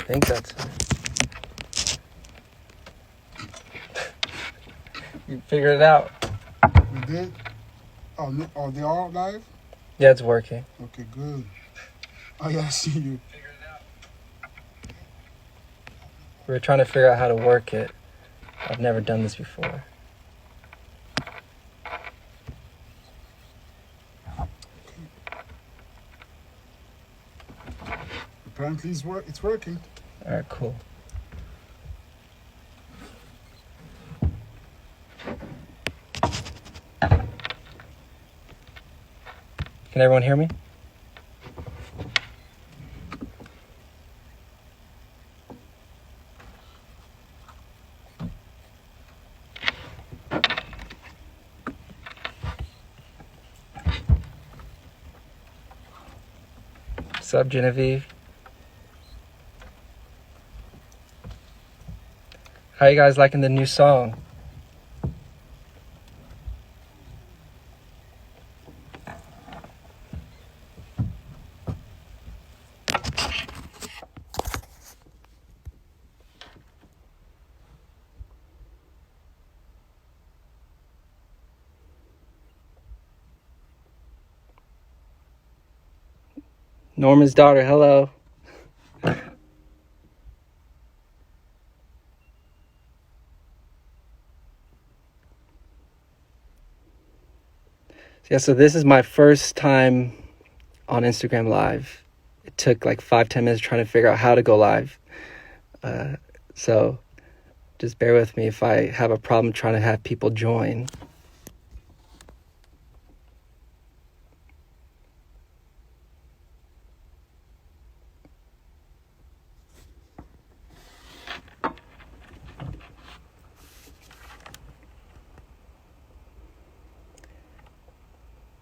think that's it. You figured it out. We did? Oh, no, are they all live? Yeah, it's working. Okay, good. Oh, yeah, I see you. We were trying to figure out how to work it. I've never done this before. Apparently it's working. All right, cool. Can everyone hear me? What's up, Genevieve? How you guys liking the new song? Norman's daughter, hello. Yeah, so this is my first time on Instagram Live. It took like 5-10 minutes trying to figure out how to go live. So just bear with me if I have a problem trying to have people join.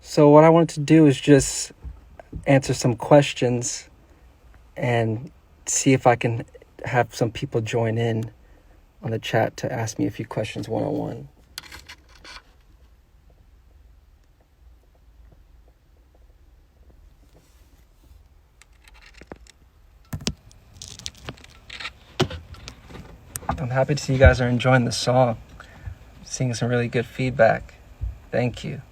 So what I wanted to do is just answer some questions and see if I can have some people join in on the chat to ask me a few questions one-on-one. I'm happy to see you guys are enjoying the song. Seeing some really good feedback. Thank you.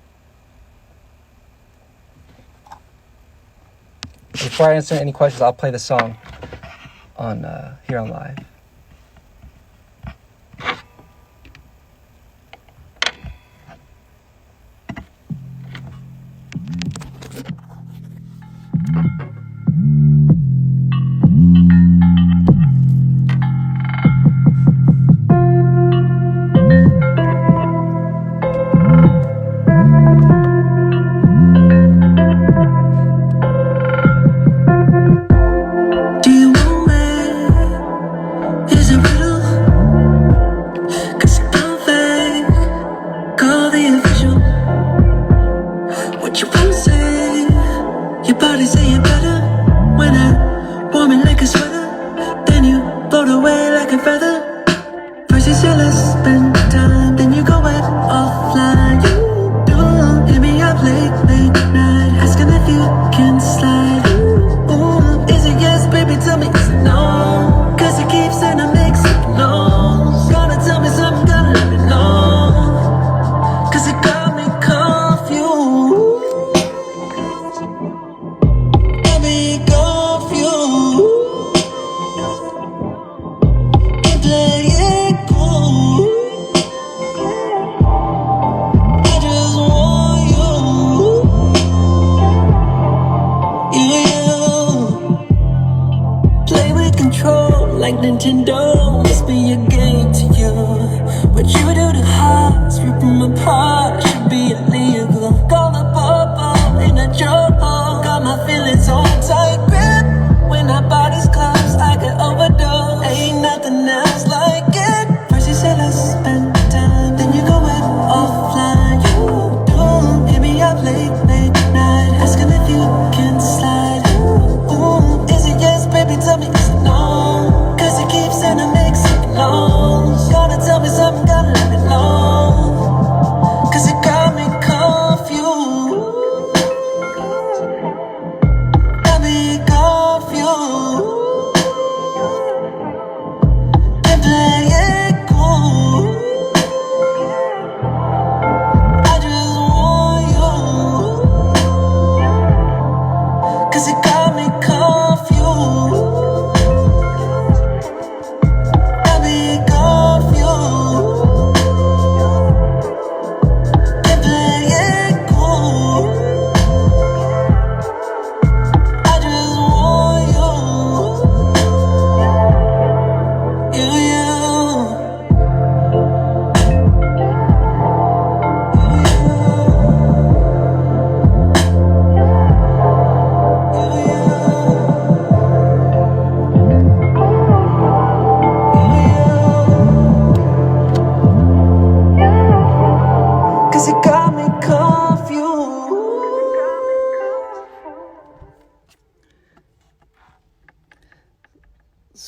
Before I answer any questions, I'll play the song on here on live.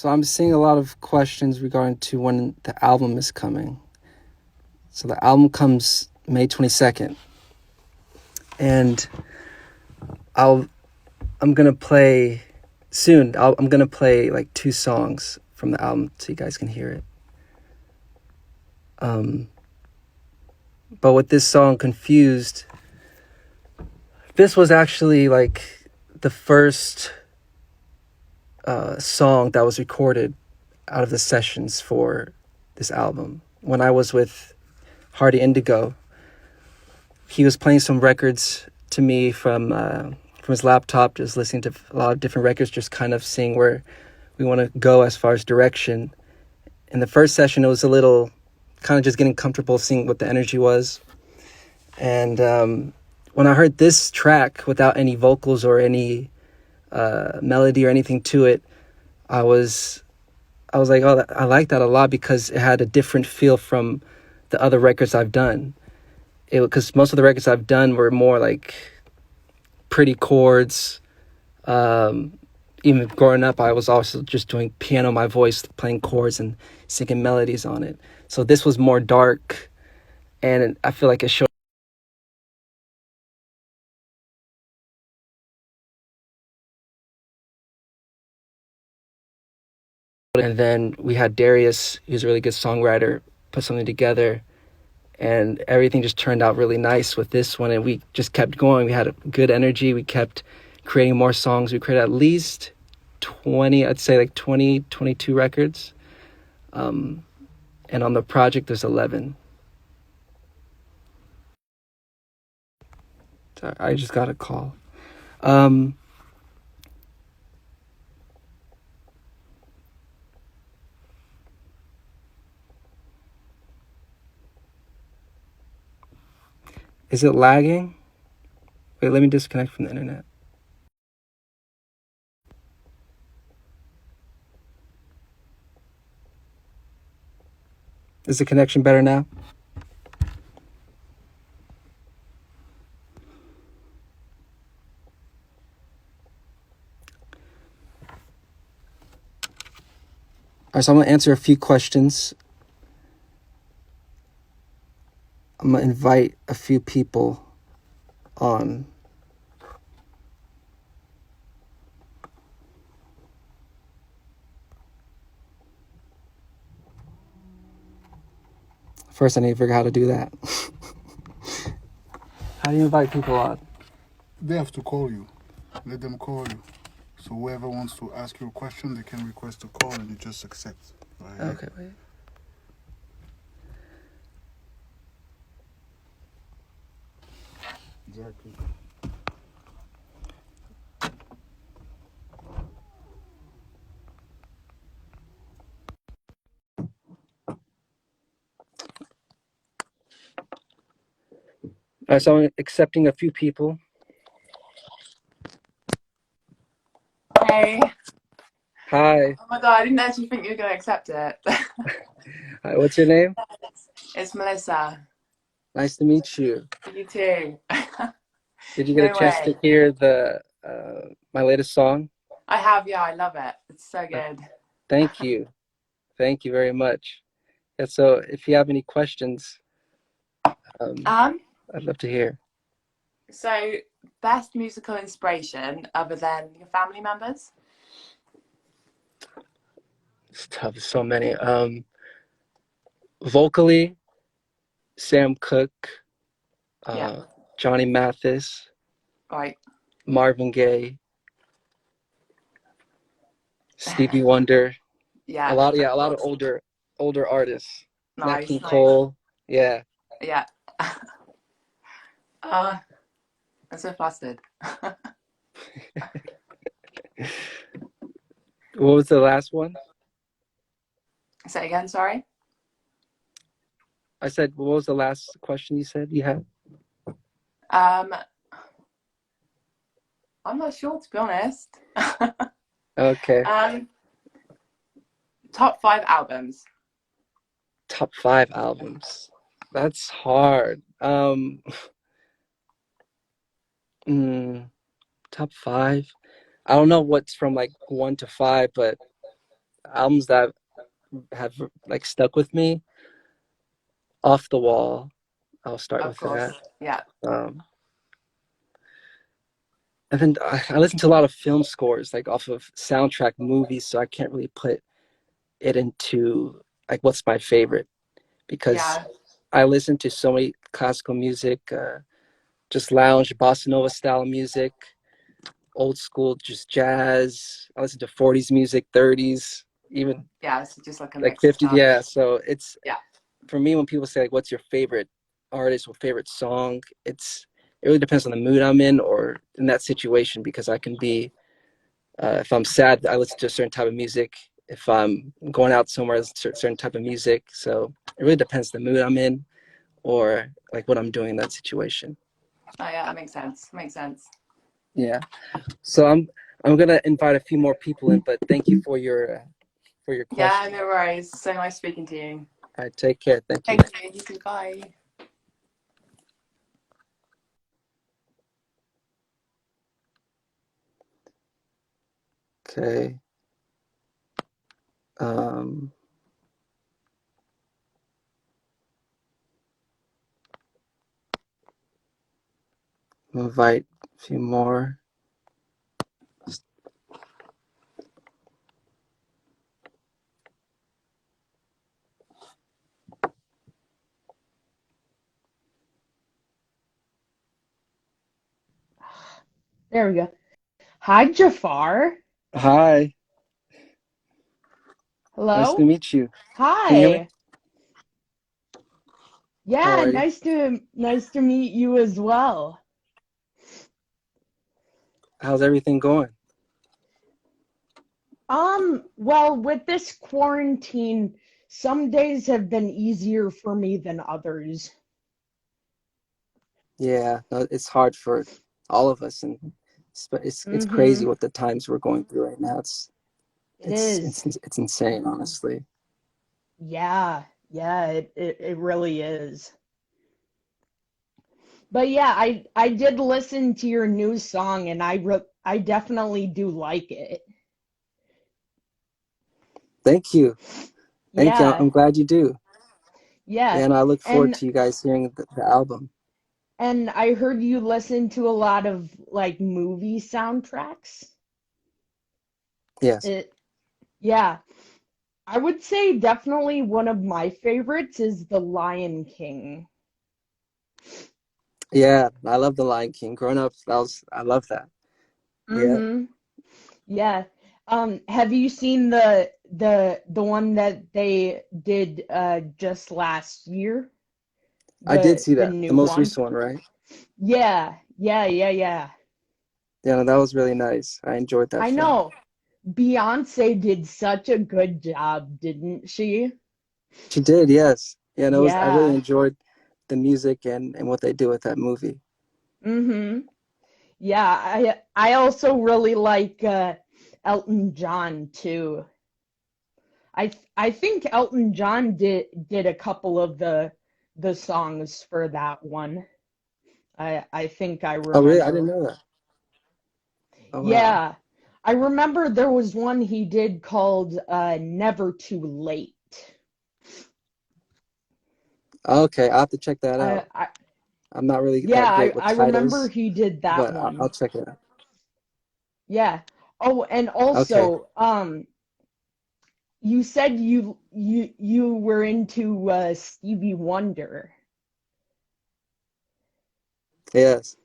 So I'm seeing a lot of questions regarding to when the album is coming. So the album comes May 22nd, and I'll I'm gonna play soon. I'm gonna play like 2 songs from the album so you guys can hear it. But with this song, Confused, this was actually like the first song that was recorded out of the sessions for this album. When I was with Hardy Indigo, he was playing some records to me from his laptop, just listening to a lot of different records, just kind of seeing where we want to go as far as direction. In the first session, it was a little kind of just getting comfortable, seeing what the energy was. And when I heard this track without any vocals or any melody or anything to it, I was like, oh, I like that a lot because it had a different feel from the other records I've done. Because most of the records I've done were more like pretty chords. Even growing up, I was also just doing piano, my voice, playing chords and singing melodies on it. So this was more dark, and I feel like it showed. And then we had Darius, who's a really good songwriter, put something together, and everything just turned out really nice with this one. And we just kept going. We had a good energy. We kept creating more songs. We created at least 20, I'd say like 20, 22 records. And on the project, there's 11. Sorry, I just got a call. Um, is it lagging? Wait, let me disconnect from the internet. Is the connection better now? All right, so I'm going to answer a few questions. I'm going to invite a few people on. First, I need to figure out how to do that. How do you invite people on? They have to call you. Let them call you. So whoever wants to ask you a question, they can request a call and you just accept. Right? Okay, wait. Exactly. All right, so I'm accepting a few people. Hey. Hi. Oh my god, I didn't actually think you were going to accept it. Hi, what's your name? It's Melissa. Nice to meet you. You too. Did you get a No chance to way. hear the my latest song? I have, yeah, I love it. It's so good. Thank you. Thank you very much. Yeah, so if you have any questions, um, Um, I'd love to hear. so best musical inspiration other than your family members? It's tough. There's so many. Vocally, Sam Cooke, Yeah, Johnny Mathis, right. Marvin Gaye, Stevie Wonder. Yeah, A of lot of course. older artists. Nat Nice, King nice. Cole. Yeah. Yeah. uh, I'm so flustered. What was the last one? Say again, sorry. I said, what was the last question you said you had? Um, I'm not sure to be honest. Okay. um, top 5 albums. Top 5 albums. That's hard. Mm, top 5. I don't know what's from like 1 to 5, but albums that have like stuck with me, Off the Wall. I'll start Of with that. course. Yeah. Um, and then I listen to a lot of film scores, like off of soundtrack movies, so I can't really put it into like what's my favorite because Yeah. I listen to so many classical music, just lounge, bossa nova style music, old school, just jazz. I listen to 40s music, 30s, even Yeah. So just like a like mix of 50s. stuff. Yeah, so it's Yeah. for me when people say like, "What's your favorite artist or favorite song?" It really depends on the mood I'm in or in that situation because I can be if I'm sad, I listen to a certain type of music. If I'm going out somewhere, it's a certain type of music. So it really depends on the mood I'm in or like what I'm doing in that situation. Oh, yeah. That makes sense. Makes sense. Yeah. So I'm gonna invite a few more people in, but thank you for your Yeah. question. No worries. So nice speaking to you. All right, take care. Thank you. Thank you. You too. Bye. Okay. Um, invite a few more. There we go. Hi, Jafar. Hi. Nice to Hello. meet you. Can you hear me? Hi. How Yeah, are you? nice to meet you as well. How's everything going? Well, with this quarantine, some days have been easier for me than others. Yeah, no, it's hard for all of us, and it's crazy Mm-hmm. what the times we're going through right now. It is. It's insane, honestly. Yeah, yeah, it really is. But yeah, I did listen to your new song and I definitely do like it. Thank you, thank you. Yeah, I'm glad you do, yeah. and I look forward And to you guys hearing the album. And I heard you listen to a lot of like movie soundtracks. Yes, It, yeah, I would say definitely one of my favorites is The Lion King. yeah, I love The Lion King. Growing up, I love that. Yeah, Mm-hmm. Yeah. Have you seen the one that they did just last year? I did see The that, the new most one? recent one, right? Yeah, yeah, yeah, yeah. Yeah, no, that was really nice. I enjoyed that I film. know. Beyonce did such a good job, didn't she? She did, yes. Yeah, and I really Yeah. enjoyed the music and what they do with that movie. Mm-hmm. Yeah, I also really like Elton John too. I think Elton John did a couple of the songs for that one. I think I Oh, really? I didn't remember. know that. Oh, wow. Yeah. I remember there was one he did called Never Too Late. Okay, I'll have to check that I, out. I I'm not really yeah, that great with I remember titles, he did that but I'll one. check it out. Yeah. Oh, and Okay. also you said you were into Stevie Wonder. Yes.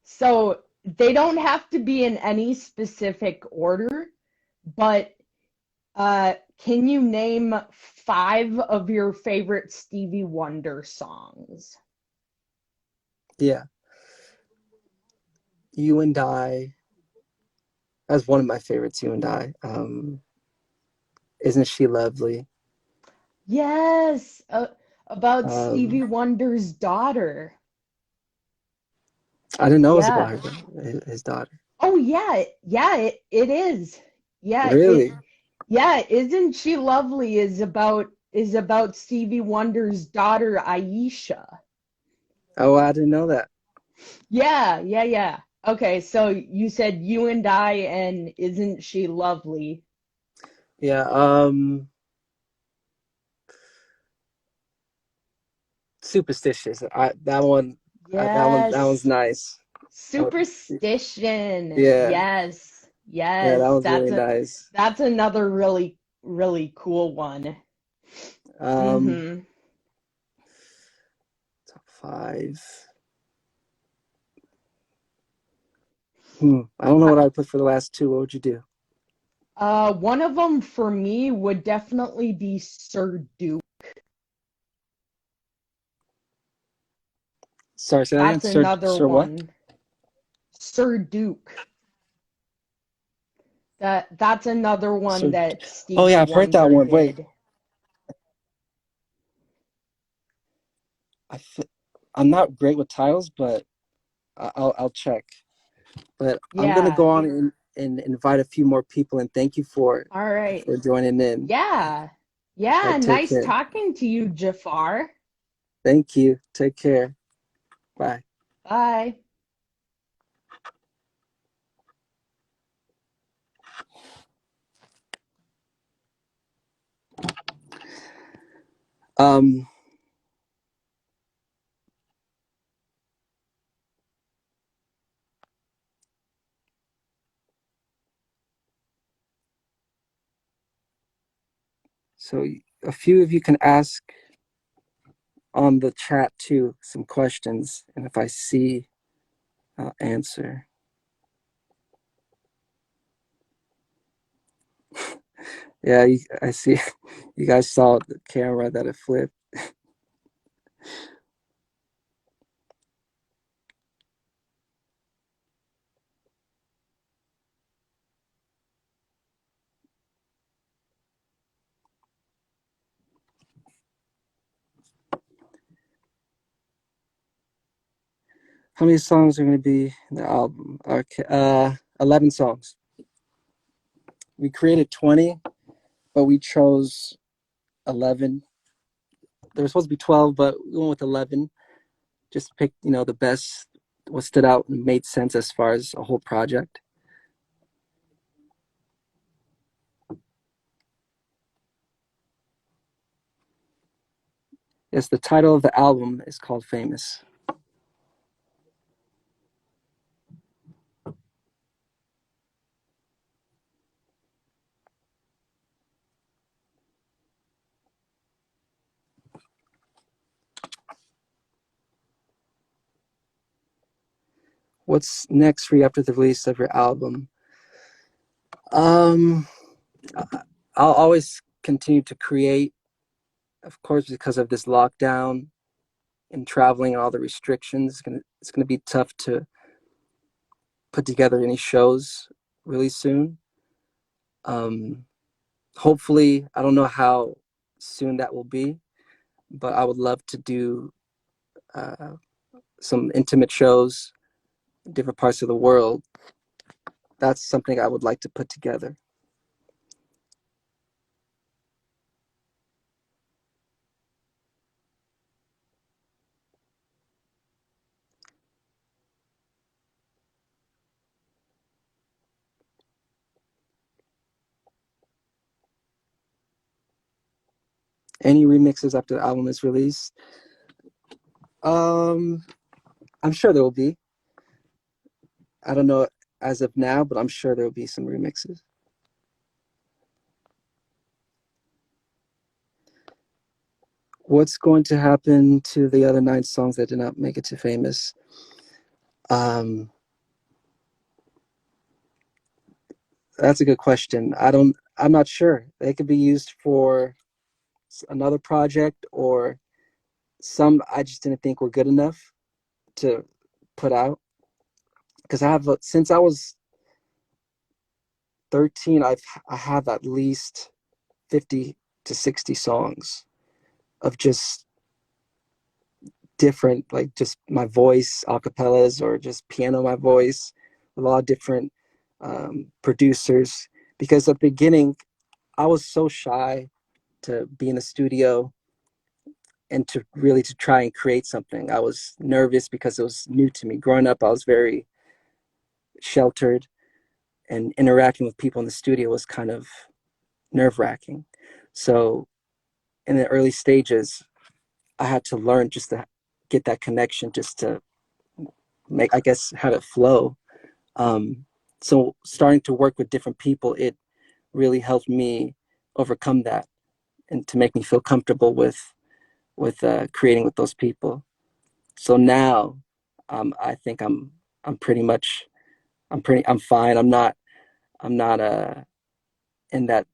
So they don't have to be in any specific order, but can you name five of your favorite Stevie Wonder songs? Yeah. You and I. That's one of my favorites. You and I. Isn't she lovely? Yes, about Stevie Um, Wonder's daughter. I didn't know it was Yeah. about his daughter. Oh yeah, yeah, it is. Yeah, Really? yeah, Isn't She Lovely is about Stevie Wonder's daughter Aisha. Oh, I didn't know that. Yeah, yeah, yeah. Okay, so you said You and I and Isn't She Lovely? Yeah. Superstitious. That one. That one's Yes. nice. That was, Superstition. yeah. Yes. Yeah. That Yes. was really nice. That's another really cool one. Um, Mm-hmm. top five. I don't know what I'd put for the last two. What would you do? One of them for me would definitely be Sir Duke. Sorry, say that again. That's another Sir, what? one. Sir Duke. That's another one Sir. that Oh Stevie yeah, I've heard that Wonder one. Wait, did. I th- I'm not great with titles, but I'll check. But I'm gonna Yeah. go on and invite a few more people, and thank you All right. for joining in. Yeah. All Yeah, right, take nice care. talking to you, Jafar. Thank you. Take care. Bye. Bye. Um, so a few of you can ask on the chat too some questions, and if I see, I'll answer. Yeah, I see. You guys saw the camera that it flipped. How many songs are going to be in the album? Okay, 11 songs. We created 20, but we chose 11. There was supposed to be 12, but we went with 11. Just picked, the best, what stood out and made sense as far as a whole project. Yes, the title of the album is called Famous. What's next for you after the release of your album? Um, I'll always continue to create, of course, because of this lockdown and traveling and all the restrictions. It's gonna be tough to put together any shows really soon. Um, Hopefully, I don't know how soon that will be, but I would love to do uh, some intimate shows in different parts of the world. That's something I would like to put together. Any remixes after the album is released? Um, I'm sure there will be. I don't know as of now, but I'm sure there will be some remixes. What's going to happen to the other 9 songs that did not make it to Famous? Um, that's a good question. I'm not sure. They could be used for another project, or some I just didn't think were good enough to put out. Because since I was 13, I have at least 50 to 60 songs of just different, like just my voice, acapellas, or just piano, my voice, with a lot of different producers. Because at the beginning, I was so shy to be in the studio and to really to try and create something. I was nervous because it was new to me. Growing up, I was very sheltered, and interacting with people in the studio was kind of nerve-wracking. So in the early stages, I had to learn just to get that connection, just to make, I guess, have it flow. Um, so starting to work with different people, it really helped me overcome that and to make me feel comfortable with creating with those people. So now, I think I'm pretty much I'm fine. I'm not in that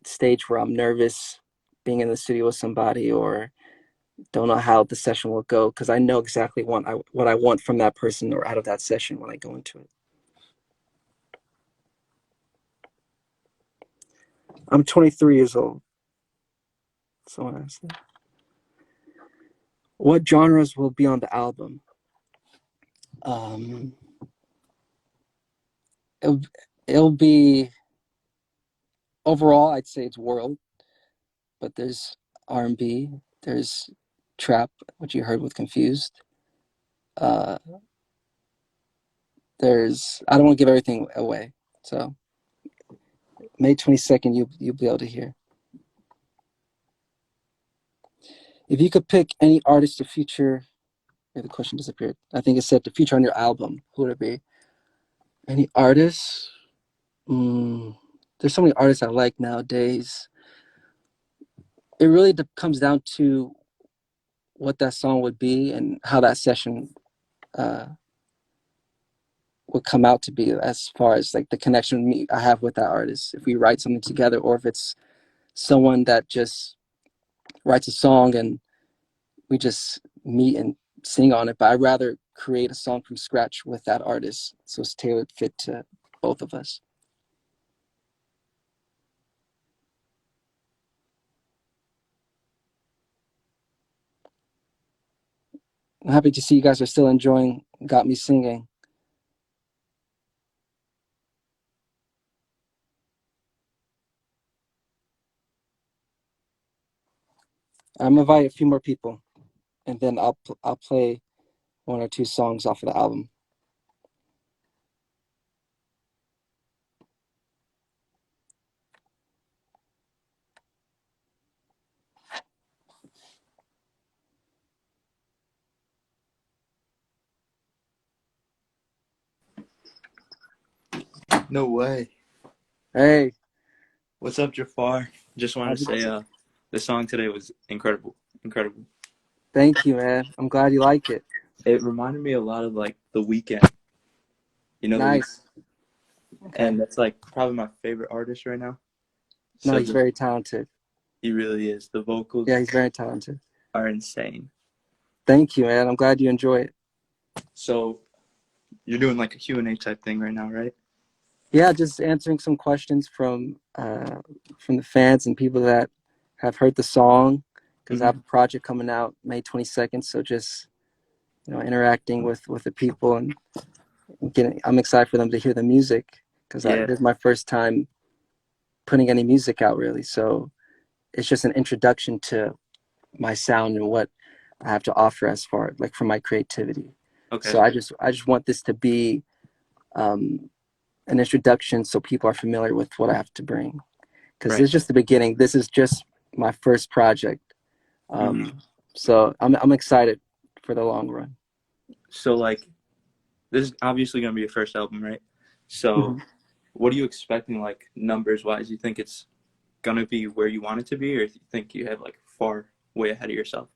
stage where I'm nervous being in the studio with somebody or don't know how the session will go, because I know exactly what I want from that person or out of that session when I go into it. I'm 23 years old. Someone asked that. What genres will be on the album? Um, it'll, it'll be overall, I'd say it's world, but there's R&B, there's trap, which you heard with Confused. Uh, there's I don't want to give everything away, so May 22nd, you'll be able to hear. If you could pick any artist to feature, the question disappeared. I think it said to feature on your album. Who would it be? Any artists? There's so many artists I like nowadays. It really comes down to what that song would be and how that session uh, would come out to be, as far as like the connection I have with that artist. If we write something together, or if it's someone that just writes a song and we just meet and sing on it. But I'd rather create a song from scratch with that artist, so it's tailored fit to both of us. I'm happy to see you guys are still enjoying Got Me Singing. I'm gonna invite a few more people, and then I'll play one or two songs off of the album. No way. Hey, What's up, Jafar? Just wanted to say, the song today was incredible. Incredible. thank you, man. I'm glad you like it. It reminded me a lot of like The Weeknd. You know The Weeknd, Nice. Okay. and that's like probably my favorite artist right now. No, So he's very talented. he really is. The Yeah, vocals he's very talented. are insane. Thank you, man. I'm glad you enjoy it. So you're doing like a Q&A type thing right now, right? Yeah, just answering some questions from the fans and people that have heard the song, because I have a project coming out May 22nd. So just interacting with the people and getting. I'm excited for them to hear the music, because Yeah. this is my first time putting any music out, really. So it's just an introduction to my sound and what I have to offer as far like from my creativity. Okay. So I just want this to be um, an introduction, so people are familiar with what I have to bring. Because Right. this is just the beginning. This is just my first project. So I'm excited for the long run. So like this is obviously gonna be your first album, right? So Mhm. what are you expecting like numbers wise? You think it's gonna be where you want it to be, or you think you have like far way ahead of yourself?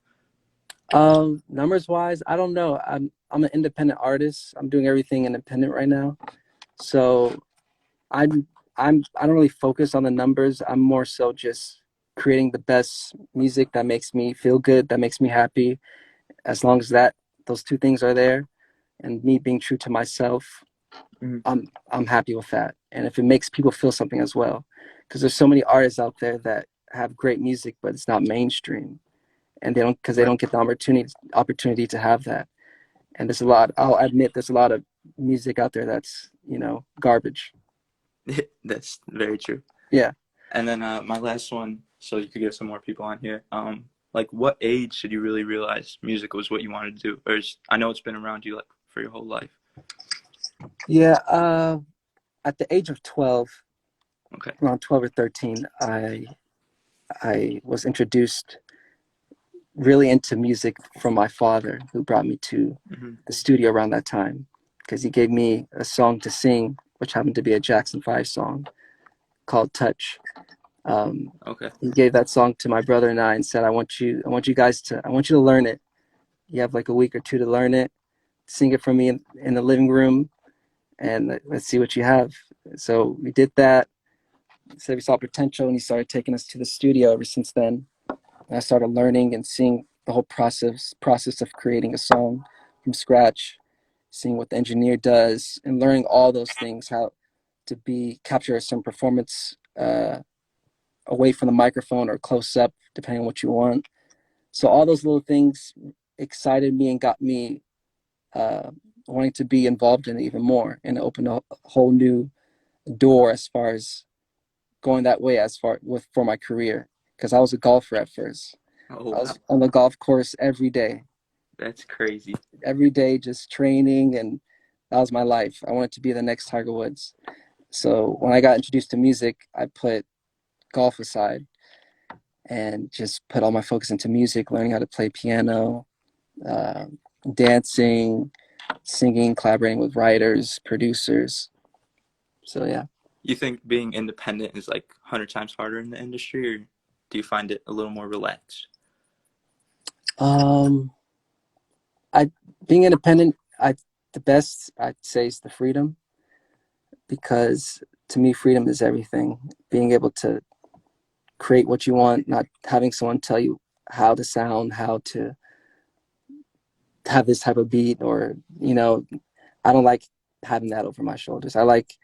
Numbers wise, I don't know. I'm an independent artist. I'm doing everything independent right now. So I'm I don't really focus on the numbers. I'm more so just creating the best music that makes me feel good, that makes me happy. As long as those two things are there, and me being true to myself, Mhm. I'm happy with that. And if it makes people feel something as well, because there's so many artists out there that have great music, but it's not mainstream, and they Right. don't get the opportunity to have that. And there's a lot. I'll admit there's a lot of music out there that's garbage. That's very true. Yeah. And then my last one, so you could get some more people on here. Like what age should you really realize music was what you wanted to do? I know it's been around you like for your whole life. Yeah. At the age of 12, Okay. around 12 or 13, I was introduced really into music from my father, who brought me to Hmm. the studio around that time because he gave me a song to sing, which happened to be a Jackson 5 song called Touch. Okay. He gave that song to my brother and I and said, I want you guys to, I want you to learn it. You have like a week or two to learn it. Sing it for me in the living room, and let's see what you have. So we did that. Said we saw potential, and he started taking us to the studio. Ever since then, and I started learning and seeing the whole process of creating a song from scratch, seeing what the engineer does, and learning all those things, how to be capture some performance away from the microphone or close up, depending on what you want. So all those little things excited me and got me uh, wanting to be involved in it even more, and opened a whole new door as far as going that way as far with for my career, because I was a golfer at first. Oh I was wow, on the golf course that's crazy. every day, just training, and that was my life. I wanted to be the next Tiger Woods. So when I got introduced to music, I put golf aside and just put all my focus into music, learning how to play piano, uh, dancing, singing, collaborating with writers, producers. So yeah. You think being independent is like 100 times harder in the industry, or do you find it a little more relaxed? Um, I being independent, I the best I'd say is the freedom, because to me freedom is everything. Being able to create what you want, not having someone tell you how to sound, how to have this type of beat, or I don't like having that over my shoulders. I like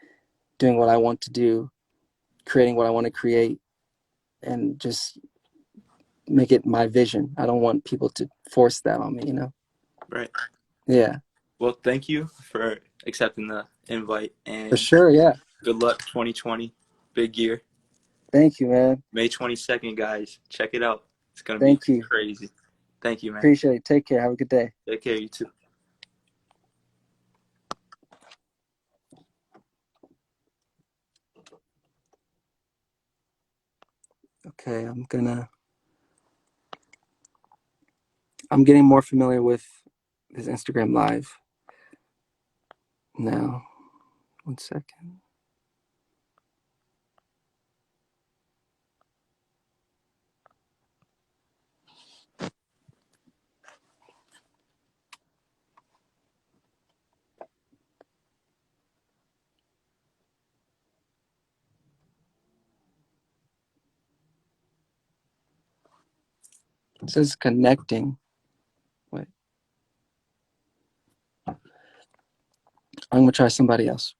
doing what I want to do, creating what I want to create, and just make it my vision. I don't want people to force that on me. Right. Yeah, Well, thank you for accepting the invite, for and sure. Yeah. good luck 2020. Big year. Thank you, man. May 22nd, guys. Check it out. It's going to be Thank you. crazy. Thank you, man. Appreciate it. Take care. Have a good day. Take care, you too. Okay, I'm getting more familiar with his Instagram live now. 1 second. It says connecting. Wait, I'm gonna try somebody else.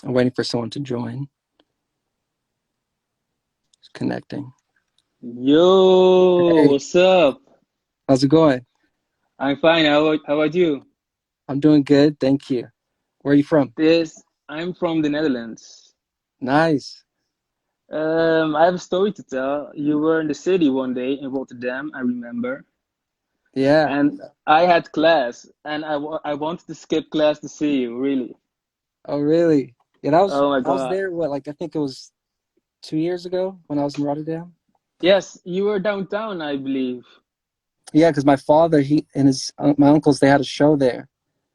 I'm waiting for someone to join. It's connecting. Yo, Hey, what's up? how's it going? I'm fine. How about you? I'm doing good, thank you. Where are you from? I'm from the Netherlands. Nice. I have a story to tell. You were in the city one day in Rotterdam, I remember, Yeah. and I had class, and I wanted to skip class to see you, really. Oh, really? Yeah, that was Oh my I was God. there. What, like I think it was 2 years ago when I was in Rotterdam. Yes, you were downtown, I believe. Yeah, because my father, he and his my uncles, they had a show there.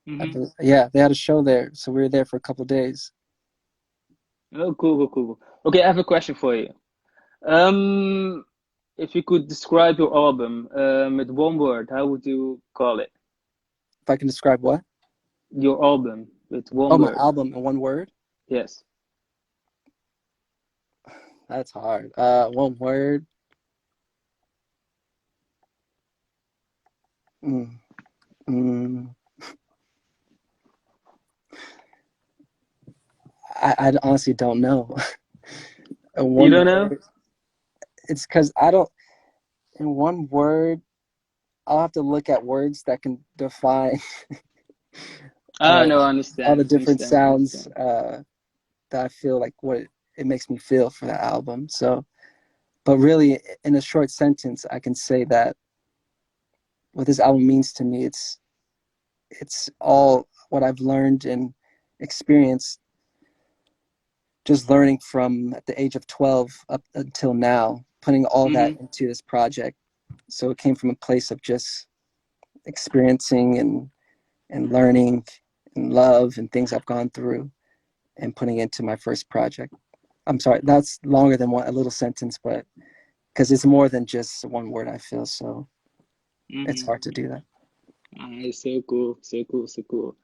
Mm-hmm. Yeah, they had a show there, so we were there for a couple of days. Oh, cool, cool, cool. Okay, I have a question for you. Um, if you could describe your album, with one word, how would you call it? If I can describe what? Your album with one Oh, my word. album in one word? Yes. That's hard. One word. Mm, mm, I honestly don't know. You One don't know? word. It's because I don't. In one word, I'll have to look at words that can define Ah, no, I all understand, the different understand, sounds understand. that I feel like what it makes me feel for that album. So, but really, in a short sentence, I can say that what this album means to me, it's all what I've learned and experienced just learning from at the age of 12 up until now, putting all that Mm-hmm. into this project. So it came from a place of just experiencing and learning and love and things I've gone through and putting into my first project. I'm sorry, that's longer than a little sentence, but because it's more than just one word, I feel. So it's Mm-hmm. hard to do that. Ah, it's so cool, so cool, so cool.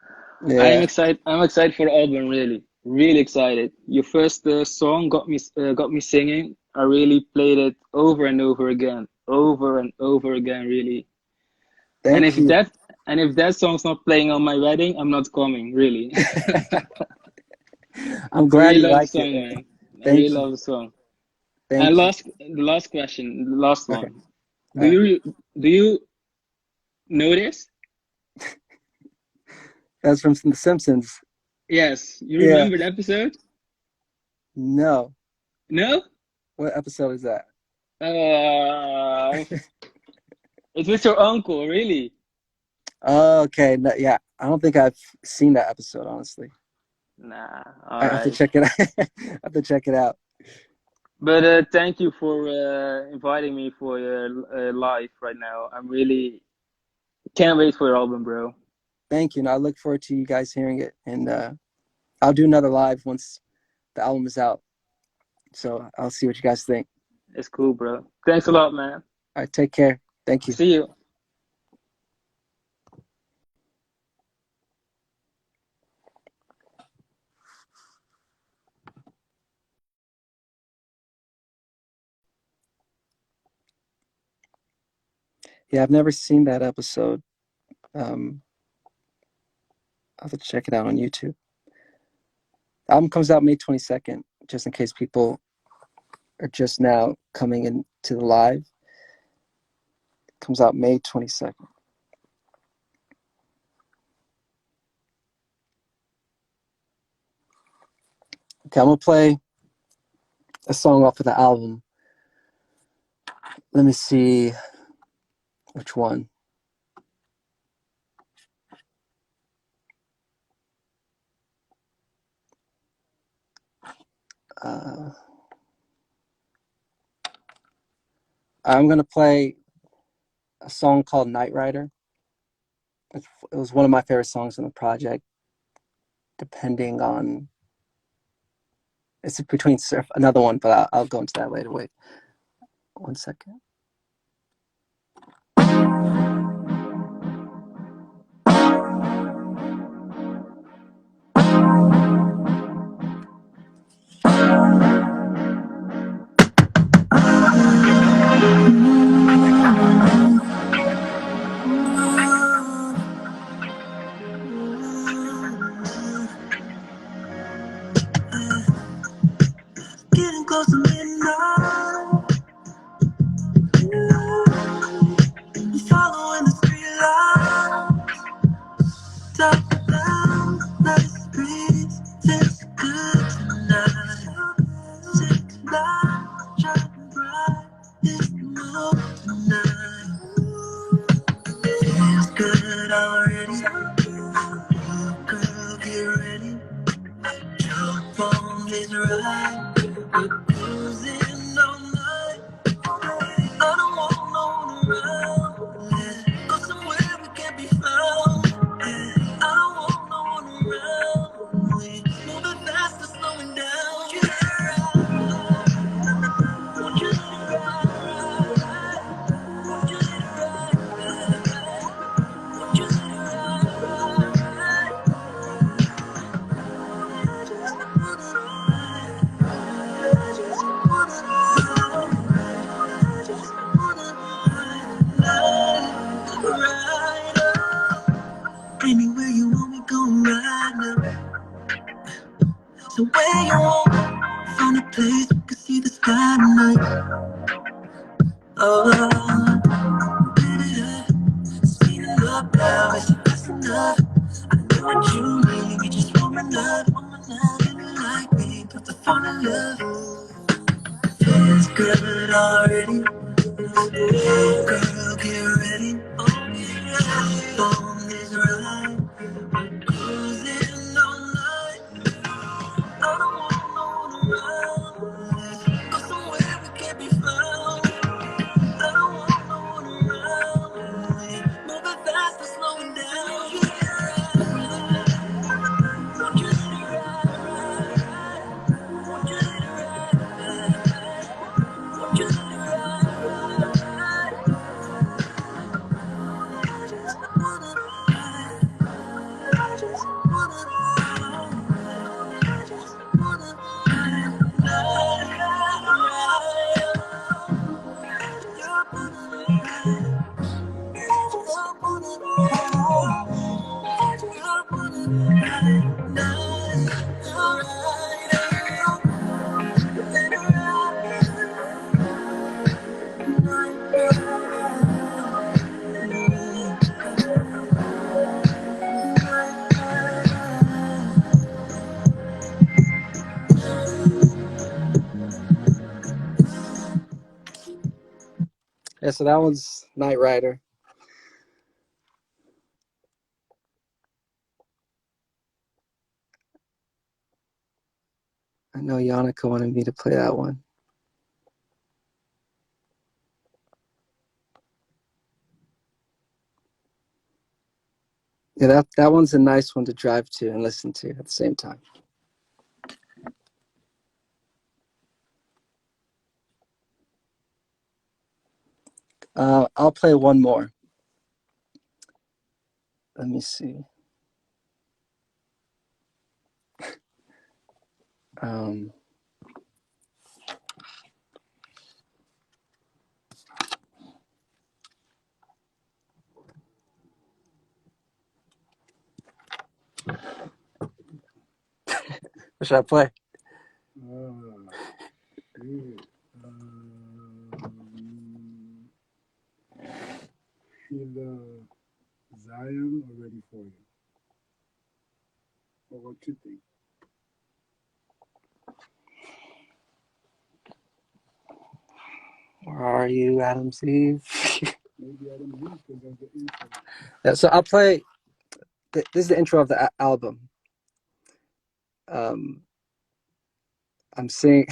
I am Yeah. excited. I'm excited for the album. Really, really excited. Your first song got me singing. I really played it over and over again, over and over again. Really. And Thank if you. that song's not playing on my wedding, I'm not coming. Really. I'm I glad really you love the like it, song, man. man. I really Thank you. love the song. And Thank you. the last question, the last Okay. one. All right. Do you know this? That's from The Simpsons. Yes. You Yeah. remember the episode? No. No? What episode is that? Uh, it was your uncle, really. Oh, okay. No, yeah. I don't think I've seen that episode, honestly. Nah, I have to alright. check it out. I have to check it out. But thank you for inviting me for your live right now. I'm really can't wait for your album, bro. Thank you. And I look forward to you guys hearing it. And I'll do another live once the album is out. So I'll see what you guys think. It's cool, bro. Thanks a lot, man. All right. Take care. Thank you. See you. Yeah, I've never seen that episode. Um, I'll have to check it out on YouTube. The album comes out May 22nd, just in case people are just now coming into the live. It comes out May 22nd. Okay, I'm going to play a song off of the album. Let me see which one. I'm going to play a song called Night Rider. It was one of my favorite songs on the project, depending on, it's between surf, another one, but I'll go into that later. Wait 1 second. Getting close to midnight. I'm following the street lights. Top down, let it breathe. Feels good tonight. Six lights, shining bright. It's the mood tonight. Feels good already. Girl, get ready. Jump on this ride. We're cruising all night. I don't want no one around. Yeah. Go somewhere we can't be found. Yeah. I don't want no one around. We moving fast and slowing down. Want you to ride. Want you to ride. Want you to ride. Want you to ride. I just wanna ride. I just wanna ride. I just wanna ride up. Anywhere you want me, go right now. So where you want, find a place we can see the sky tonight. Oh, baby, fall in love. Feels good already. Oh, girl, get ready. Oh, get ready. On this ride, cruising all night. I don't want no one around. Go somewhere we can't be found. I don't want no one around. Moving fast or slowing down. Won't you let it ride? Won't you let it ride? Won't you let it ride? I just wanna ride. I just wanna ride. I just wanna Yeah, so that one's Night Rider. I know Yannicka wanted me to play that one. Yeah, that one's a nice one to drive to and listen to at the same time. I'll play one more. Let me see. What should I play? Feel Zion or Ready for You? Or what you think? Where are you, Adam's Eve? Maybe Adam's Eve because of the intro. Yeah, so I'll play. This is the intro of the album. I'm singing.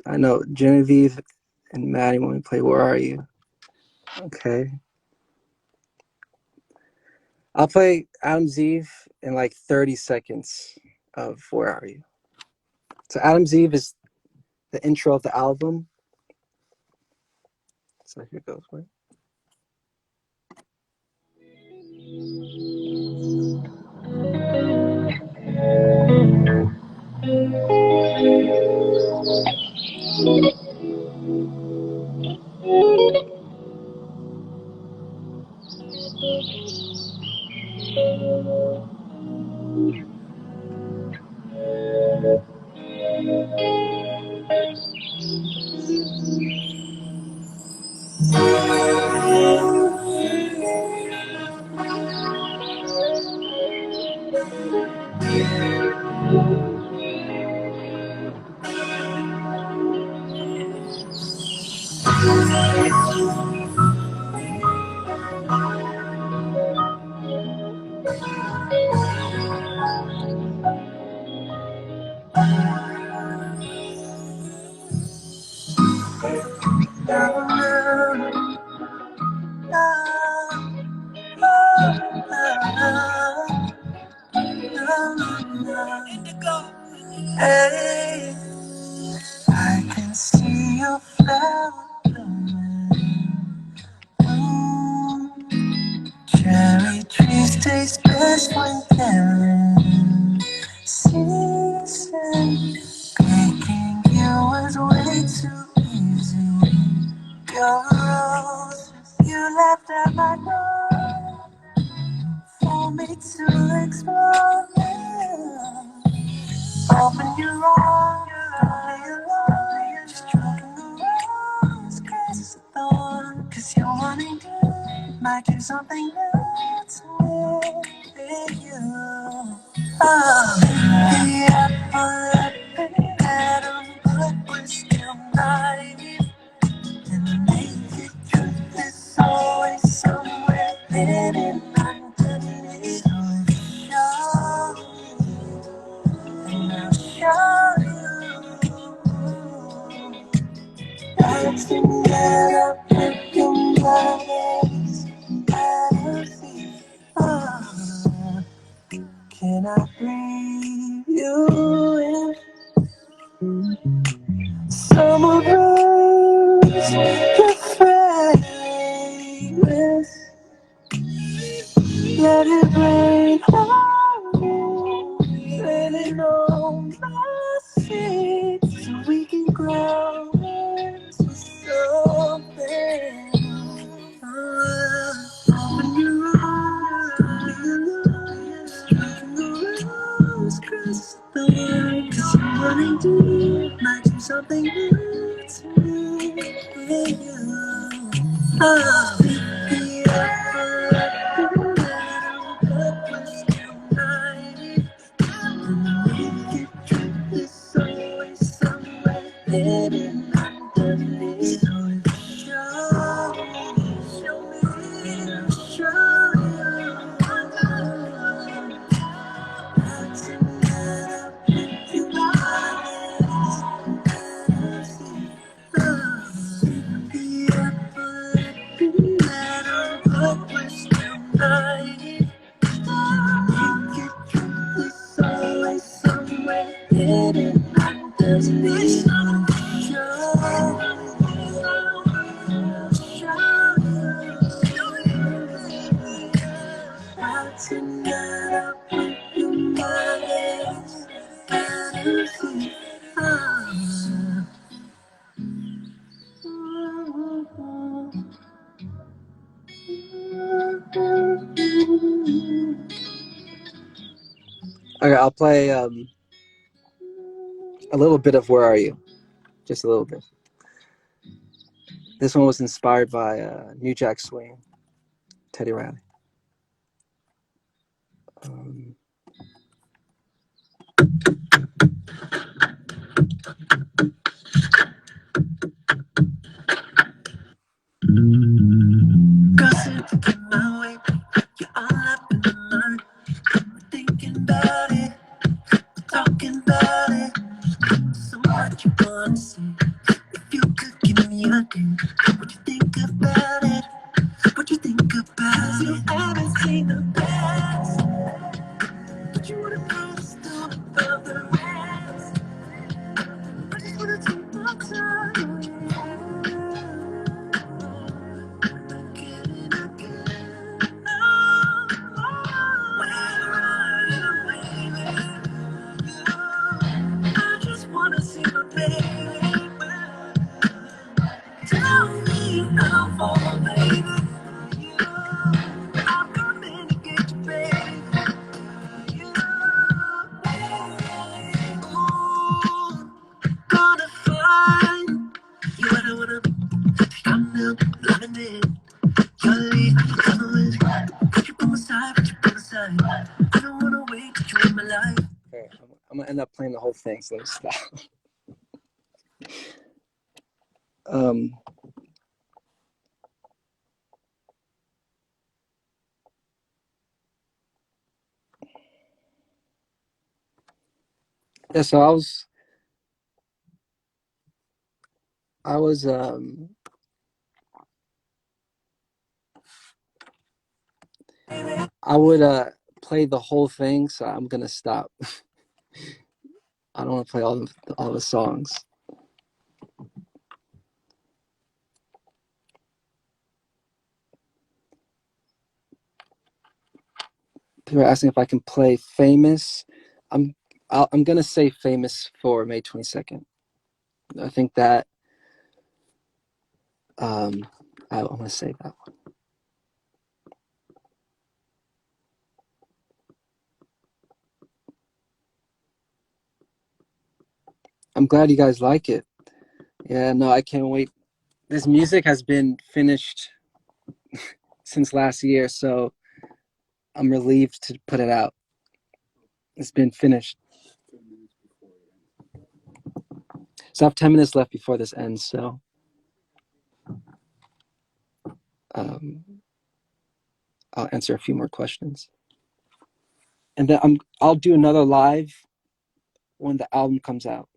I know Genevieve and Maddie want me to play Where Are You? Okay. I'll play Adam's Eve in like 30 seconds of Where Are You? So Adam's Eve is the intro of the album. So here goes. Wait. Hey, I can see your flower blooming. Cherry trees taste best when they're in season. Picking you was way too easy. Girls, you left at my door for me to explore. Open your arms, don't play alone. Just joking around, as crazy as a thorn. 'Cause you're wanting to, might do something new to me, with you. Oh, the apple together with your bodies. Oh, can I breathe you in? Summer rose, your fragrance. Let it rain on me, raining on my seats, so we can grow into something. Open your eyes, striking the rose across the line. 'Cause somebody do might do something new to me with you. Oh, there's always somewhere hidden underneath. So show me, show you. Tonight I'll pick you Okay, I'll play a little bit of Where Are You? Just a little bit. This one was inspired by New Jack Swing, Teddy Riley. Gossip in my way, you're all up in my mind. Thinking about it, talking about it. So what you wanna say? If you could give me a day, what you think about it? What you think about it? I haven't seen the best, but you wanna put a stone above the rest. I just wanna take my time. Again and again. Where are you, baby? I just wanna see my baby. Tell me how far, baby. I'm coming to get you, baby. Ooh, gonna find you. I don't wanna come down, loving it. Your lead, coming with. Put you by my side, put you by my side. I don't wanna wait till you in my life. Okay, I'm gonna end up playing the whole thing, so let me stop. Yeah, so I would play the whole thing, so I'm gonna stop. I don't want to play all the songs. People are asking if I can play Famous. I'm gonna say Famous for May 22nd. I think that I'm gonna say that one. I'm glad you guys like it. Yeah, no, I can't wait. This music has been finished since last year, so I'm relieved to put it out. It's been finished. So I have 10 minutes left before this ends, so I'll answer a few more questions. And then I'll do another live when the album comes out.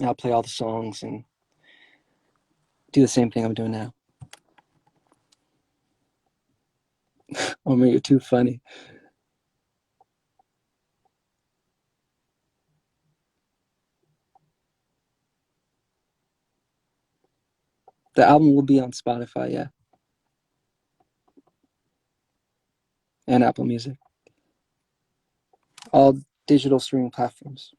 I'll play all the songs and do the same thing I'm doing now. Oh man, you're too funny. The album will be on Spotify, yeah, and Apple Music, all digital streaming platforms.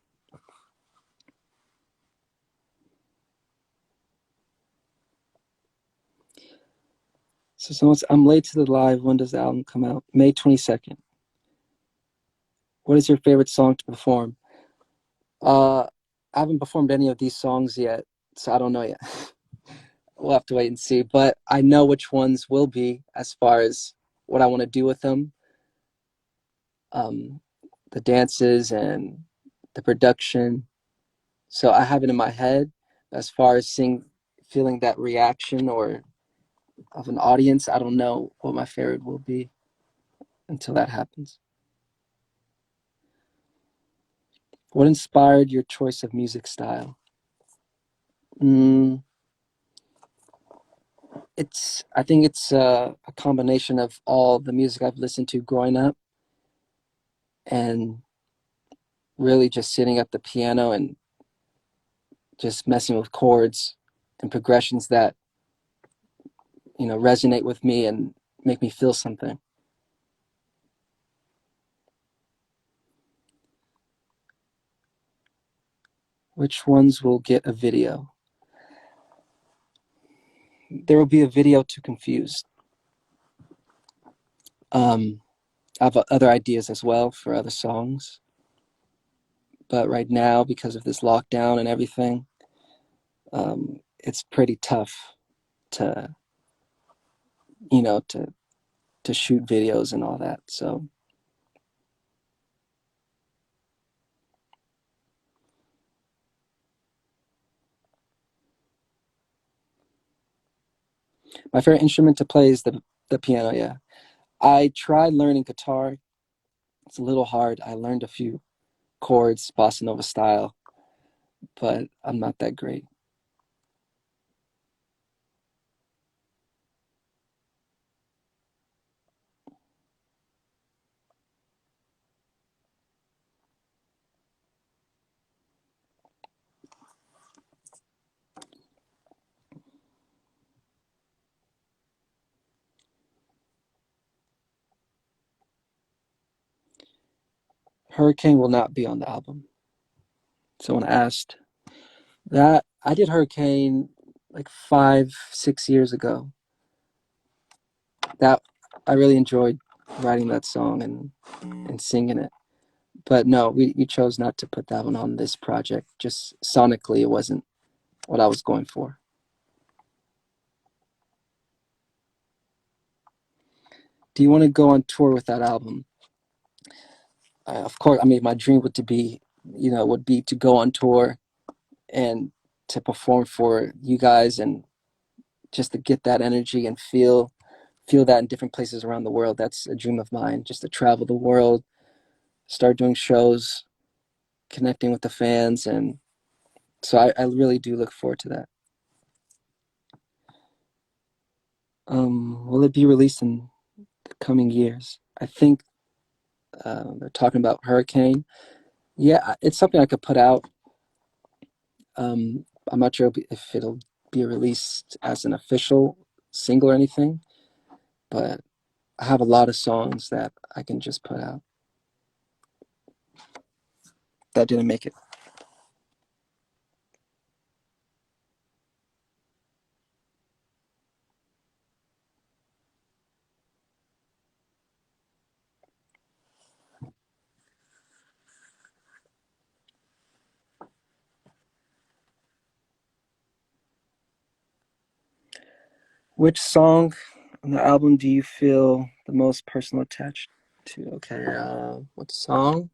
So I'm late to the live. When does the album come out? May 22nd. What is your favorite song to perform? I haven't performed any of these songs yet, so I don't know yet. We'll have to wait and see. But I know which ones will be as far as what I want to do with them. The dances and the production. So I have it in my head. As far as feeling that reaction or of an audience, I don't know what my favorite will be until that happens. What inspired your choice of music style? I think it's a combination of all the music I've listened to growing up and really just sitting at the piano and just messing with chords and progressions that, resonate with me and make me feel something. Which ones will get a video? There will be a video to Confused. I have other ideas as well for other songs. But right now, because of this lockdown and everything, it's pretty tough to, to shoot videos and all that. So my favorite instrument to play is the piano, yeah. I tried learning guitar. It's a little hard. I learned a few chords, bossa nova style, but I'm not that great. Hurricane will not be on the album. Someone asked that. I did Hurricane like 5, 6 years ago. That I really enjoyed writing that song and singing it. But no, we chose not to put that one on this project. Just sonically, it wasn't what I was going for. Do you want to go on tour with that album? Of course, I mean, my dream would be to go on tour and to perform for you guys and just to get that energy and feel that in different places around the world. That's a dream of mine, just to travel the world, start doing shows, connecting with the fans. And so I really do look forward to that. Will it be released in the coming years? I think they're talking about Hurricane. Yeah, it's something I could put out. I'm not sure if it'll be released as an official single or anything, but I have a lot of songs that I can just put out that didn't make it. Which song on the album do you feel the most personal attached to? Okay, what song?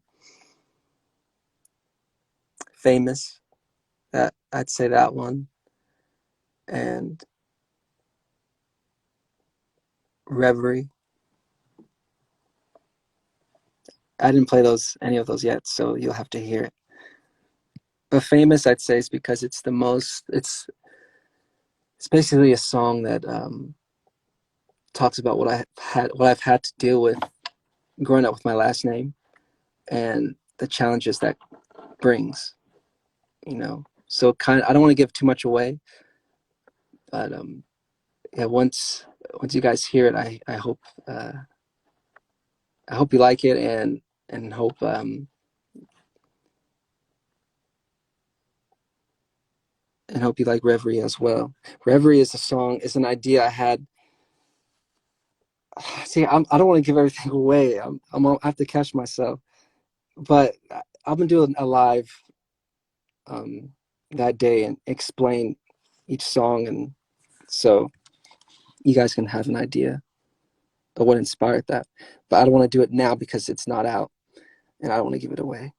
Famous. That I'd say that one. And Reverie. I didn't play any of those yet, so you'll have to hear it. But Famous, I'd say, is because it's It's basically a song that talks about what I've had to deal with growing up with my last name and the challenges that brings. So I don't want to give too much away, but yeah, once you guys hear it, I hope you like it, and hope you like Reverie as well. Reverie is an idea I had. See, I don't want to give everything away. I have to catch myself, but I've been doing a live that day and explain each song, and so you guys can have an idea of what inspired that. But I don't want to do it now because it's not out, and I don't want to give it away.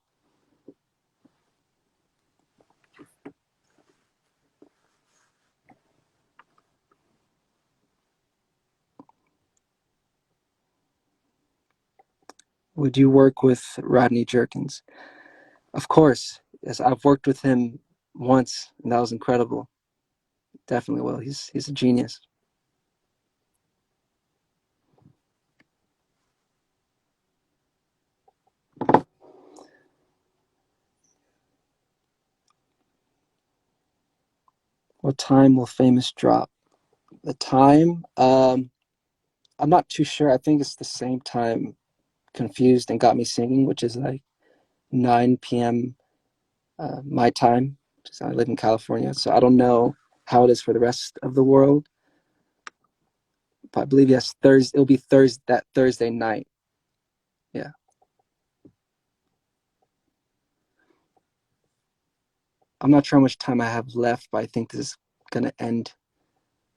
Would you work with Rodney Jerkins? Of course. Yes, I've worked with him once, and that was incredible. Definitely will. He's a genius. What time will Famous drop? The time? I'm not too sure. I think it's the same time Confused and Got Me Singing, which is like 9 p.m. My time. I live in California, so I don't know how it is for the rest of the world. But I believe yes, Thursday. It'll be Thursday night. Yeah. I'm not sure how much time I have left, but I think this is gonna end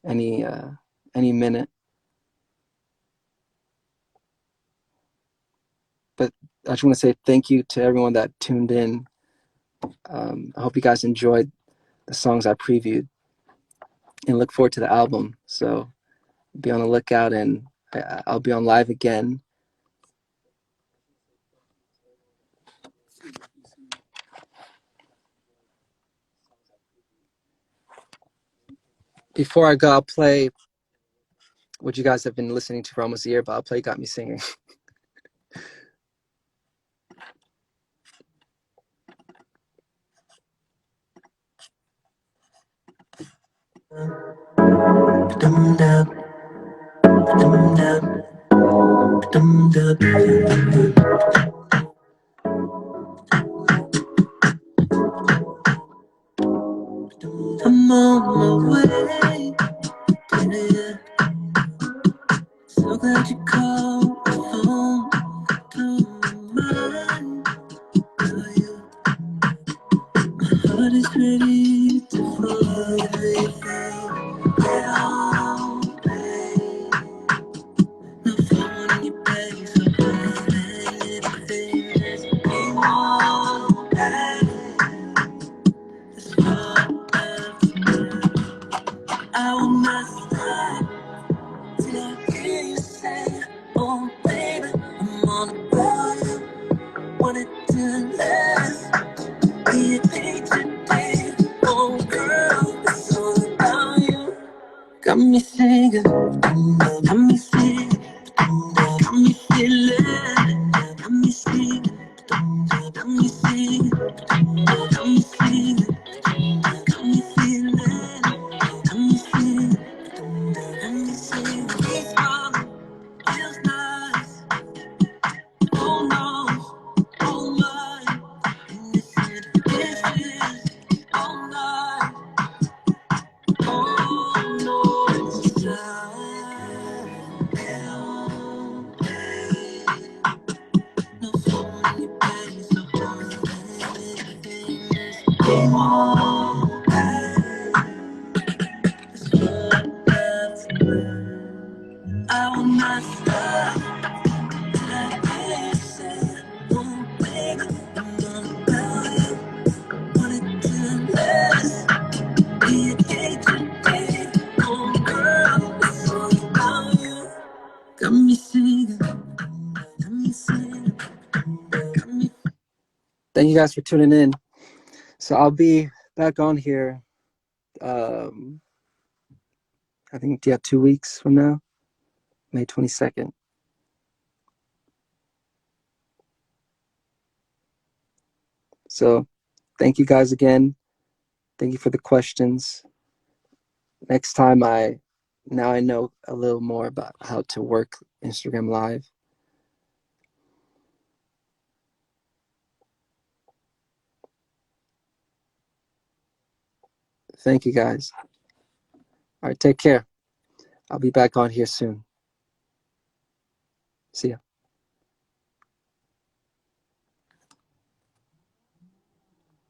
any minute. But I just want to say thank you to everyone that tuned in. I hope you guys enjoyed the songs I previewed, and look forward to the album. So be on the lookout, and I'll be on live again. Before I go, I'll play what you guys have been listening to for almost a year, but I'll play Got Me Singing. I'm on my way. Yeah. So glad you called the phone. Don't mind. You. My heart is ready to fly. Get on, babe. No phone in your bag, so don't anything. Let's go on, babe. It's all after. I will not stop till I hear you say, oh baby, I'm all about you. Wanted to last, be a day today. Oh girl, it's all about you. Got me singing, got me singing, got me feeling, got me singing, got me singing, got me singing, got me feeling, got me singing, got me singing. It's wrong, feels nice, oh no, oh my, and this is all night. Oh no, it's time. No phone in your bag, so don't go on. It's what that's I will not stop till I hear you say, oh baby, I'm all about you. Wanted to last, be a day today. Oh girl, it's all about you. Got me singing, got me singing, got me. Thank you guys for tuning in. So I'll be back on here I think, yeah, 2 weeks from now, May 22nd. So thank you guys again. Thank you for the questions. Next time now I know a little more about how to work Instagram Live. Thank you guys. All right, take care. I'll be back on here soon. See ya.